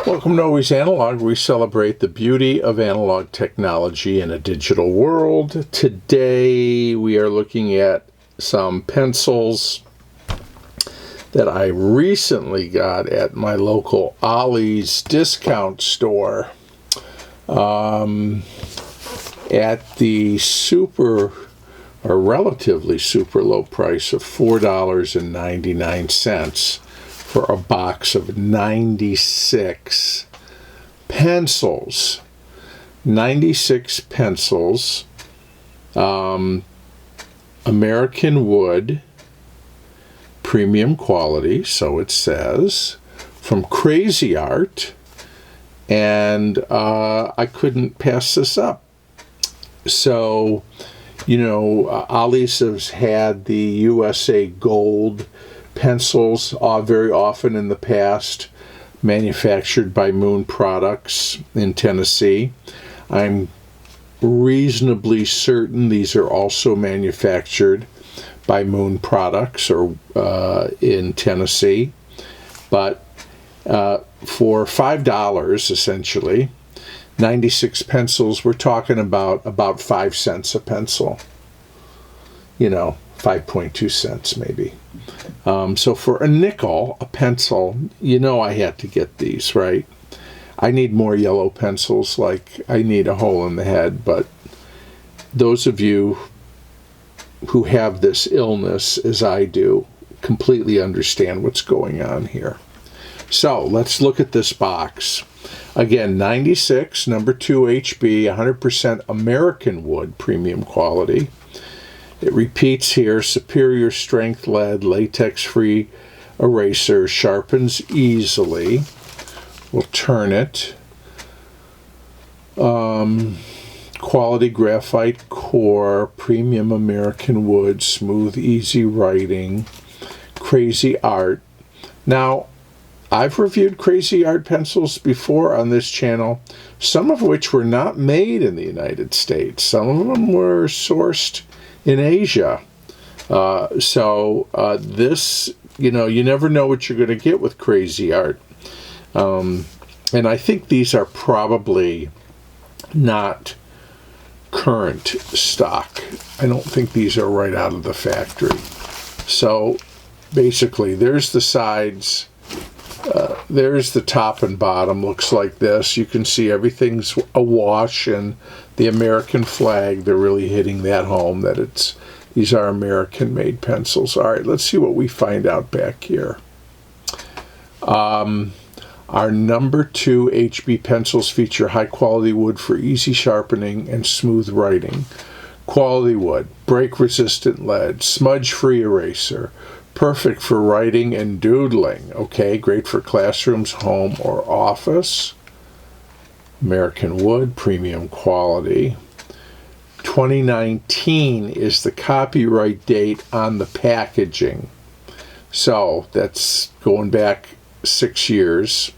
Welcome to Always Analog. We celebrate the beauty of analog technology in a digital world. Today we are looking at some pencils that I recently got at my local Ollie's discount store at the relatively super low price of $4.99 for a box of 96 pencils. 96 pencils, American wood, premium quality, so it says, from Cra-Z-Art, and I couldn't pass this up. So, you know, Ollie's has had the USA Gold pencils very often in the past, manufactured by Moon Products in Tennessee. I'm reasonably certain these are also manufactured by Moon Products or in Tennessee. But for $5 essentially, 96 pencils, we're talking about 5 cents a pencil. You know, 5.2 cents maybe. So for a nickel a pencil, you know I had to get these, right? I need more yellow pencils, like I need a hole in the head, but those of you who have this illness, as I do, completely understand what's going on here. So let's look at this box. Again, 96, number 2 HB, 100% American wood, premium quality. It repeats here, superior strength lead, latex-free eraser, sharpens easily. We'll turn it. Quality graphite core, premium American wood, smooth, easy writing, Cra-Z-Art. Now, I've reviewed Cra-Z-Art pencils before on this channel, some of which were not made in the United States. Some of them were sourced in Asia. This, you know, you never know what you're going to get with Cra-Z-Art. And I think these are probably not current stock. I don't think these are right out of the factory. So basically, there's the sides. There's the top and bottom, looks like this. You can see everything's awash in the American flag. They're really hitting that home, that these are American-made pencils. All right, let's see what we find out back here. Our number 2 HB pencils feature high-quality wood for easy sharpening and smooth writing. Quality wood, break-resistant lead, smudge-free eraser, perfect for writing and doodling. Okay, great for classrooms, home, or office. American wood, premium quality. 2019 is the copyright date on the packaging. So that's going back 6 years.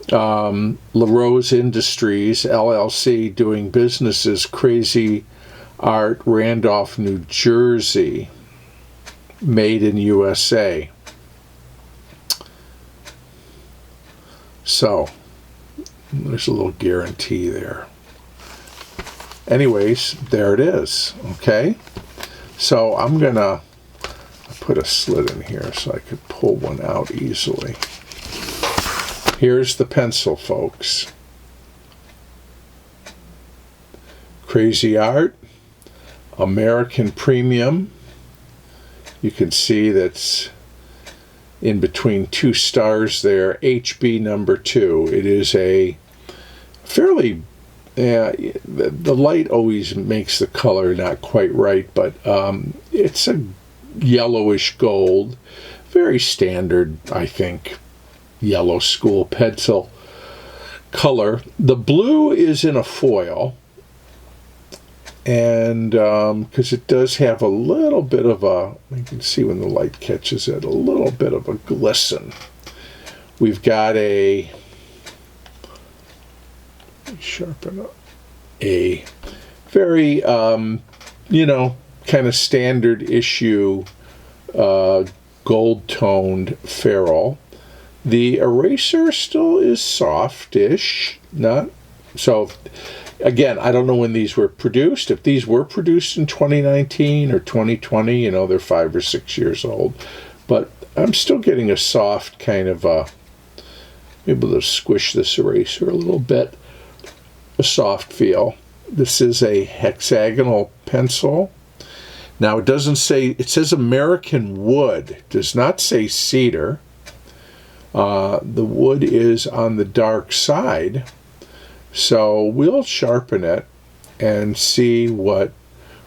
LaRose Industries, LLC, doing business as Cra-Z-Art, Randolph, New Jersey. Made in USA. So, there's a little guarantee there. Anyways, there it is, okay? So I'm gonna put a slit in here so I could pull one out easily. Here's the pencil, folks. Cra-Z-Art, American Premium. You can see that's in between 2 stars there, HB number 2. It is a fairly, the light always makes the color not quite right, but it's a yellowish gold, very standard, I think, yellow school pencil color. The blue is in a foil, and because it does have a little bit of a, you can see when the light catches it, a little bit of a glisten. We've got a, sharpen up, a very, you know, kind of standard issue gold-toned ferrule. The eraser still is softish, not so. Again, I don't know when these were produced. If these were produced in 2019 or 2020, they're 5 or 6 years old. But I'm still getting a soft kind of able to squish this eraser a little bit, a soft feel. This is a hexagonal pencil. Now it doesn't say, it says American wood, it does not say cedar. The wood is on the dark side, so we'll sharpen it and see what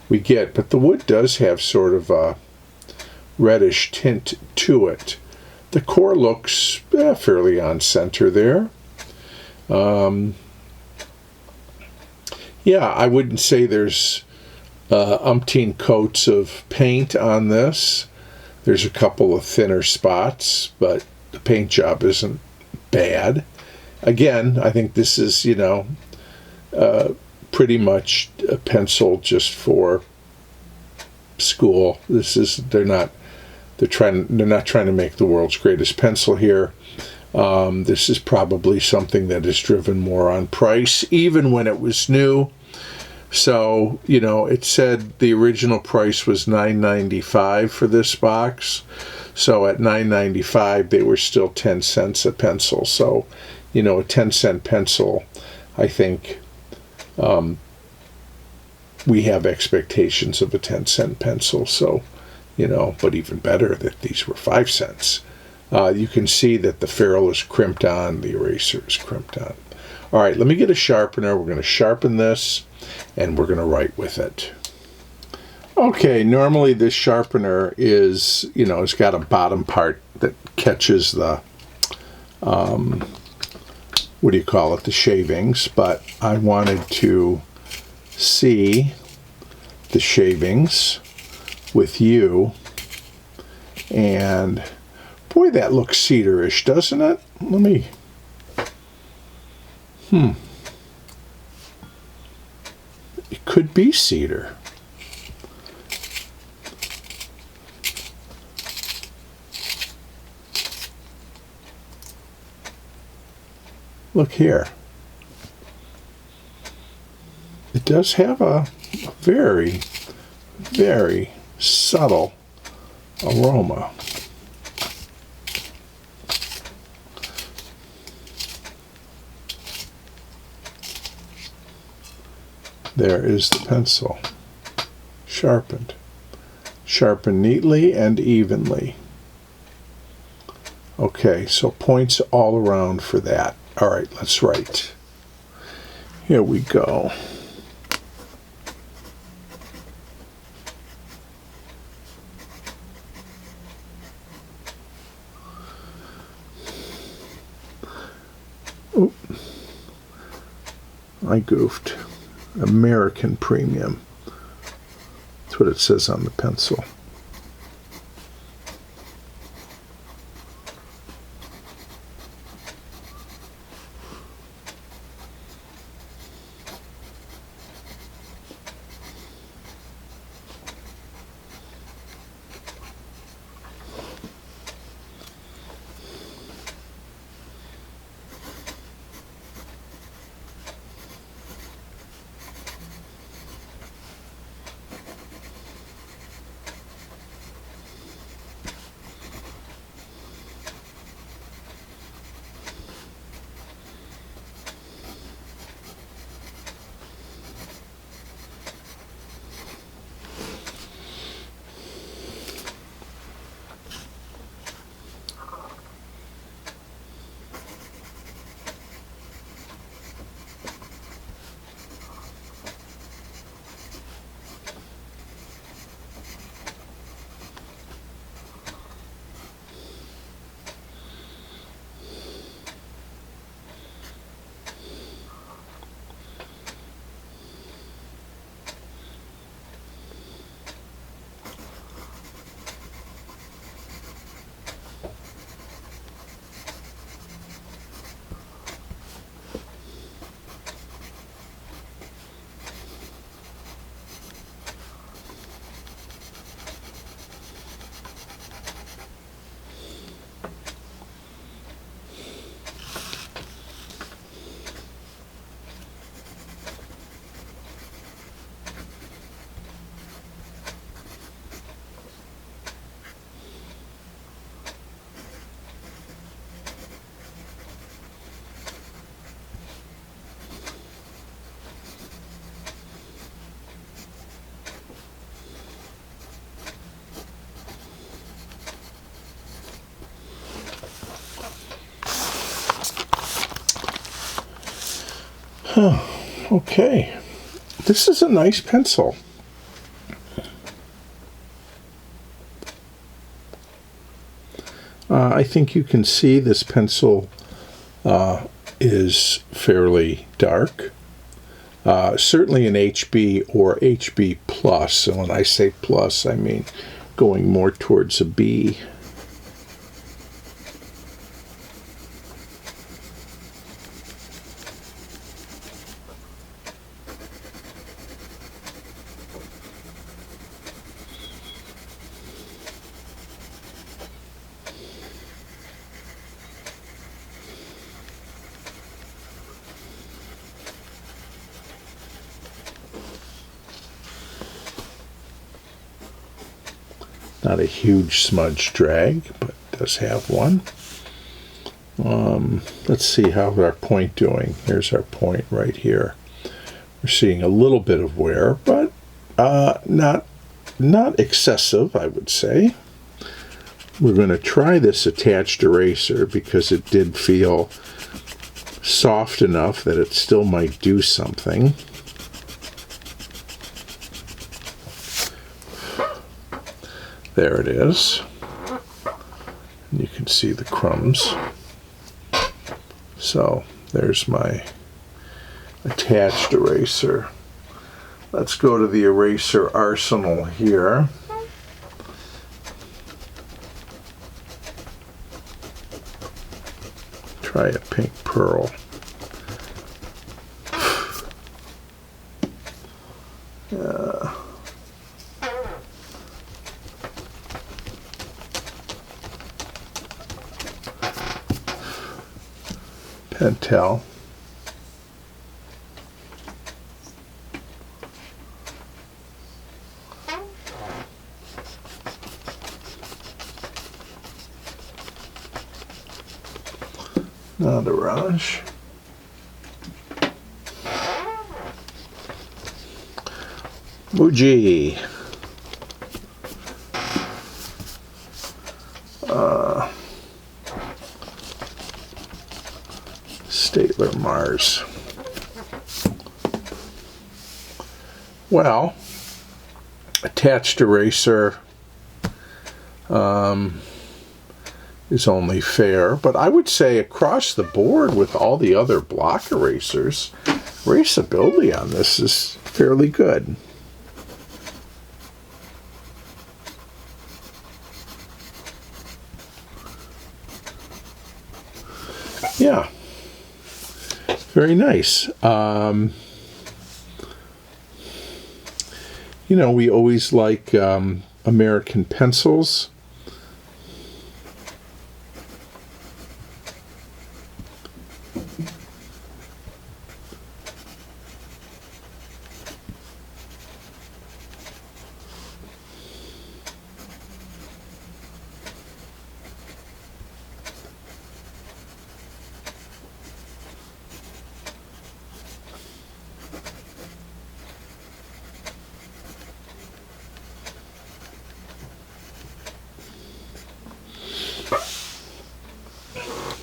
we get. But the wood does have sort of a reddish tint to it. The core looks fairly on center there. Yeah, I wouldn't say there's umpteen coats of paint on this. There's a couple of thinner spots, but the paint job isn't bad. Again, I think this is, pretty much a pencil just for school. They're not trying to make the world's greatest pencil here. This is probably something that is driven more on price, even when it was new. So, it said the original price was $9.95 for this box. So at $9.95, they were still 10 cents a pencil. So, a 10-cent pencil, I think we have expectations of a 10-cent pencil. So, but even better that these were 5 cents. You can see that the ferrule is crimped on, the eraser is crimped on. All right, let me get a sharpener. We're going to sharpen this, and we're going to write with it. Okay, normally this sharpener is, it's got a bottom part that catches the, the shavings, but I wanted to see the shavings with you, and boy, that looks cedarish, doesn't it? Let me, it could be cedar. Look here. It does have a very, very subtle aroma. There is the pencil, sharpened. Sharpened neatly and evenly. Okay, so points all around for that. All right, let's write. Here we go. Oh, I goofed. American Premium. That's what it says on the pencil. Okay, this is a nice pencil. I think you can see this pencil is fairly dark. Certainly an HB or HB plus, and when I say plus, I mean going more towards a B. Not a huge smudge drag, but does have one. Let's see how's our point doing. Here's our point right here. We're seeing a little bit of wear, but not excessive, I would say. We're going to try this attached eraser because it did feel soft enough that it still might do something. There it is. And you can see the crumbs. So there's my attached eraser. Let's go to the eraser arsenal here. Try a pink pearl. Pentel. Nadaraj. Muji. Statler Mars. Well, attached eraser is only fair, but I would say across the board with all the other block erasers, erasability on this is fairly good. Yeah. Very nice. You know, we always like American pencils.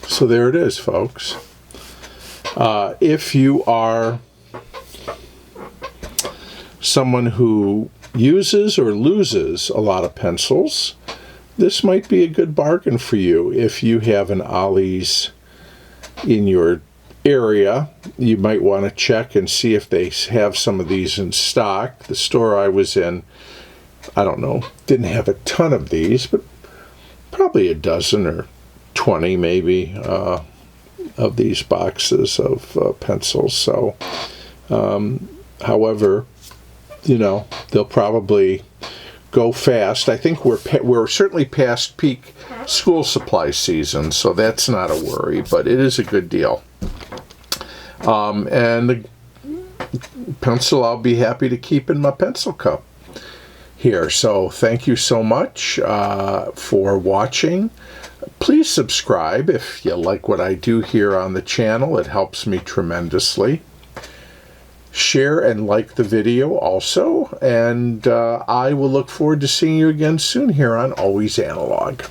So there it is, folks. If you are someone who uses or loses a lot of pencils, this might be a good bargain for you. If you have an Ollie's in your area, you might want to check and see if they have some of these in stock. The store I was in, I don't know, didn't have a ton of these, but probably a dozen or 20 maybe of these boxes of pencils. So however, you know, they'll probably go fast. I think we're certainly past peak school supply season, so that's not a worry, but it is a good deal. And the pencil I'll be happy to keep in my pencil cup here. So thank you so much for watching. Please subscribe if you like what I do here on the channel. It helps me tremendously. Share and like the video also, and I will look forward to seeing you again soon here on Always Analog.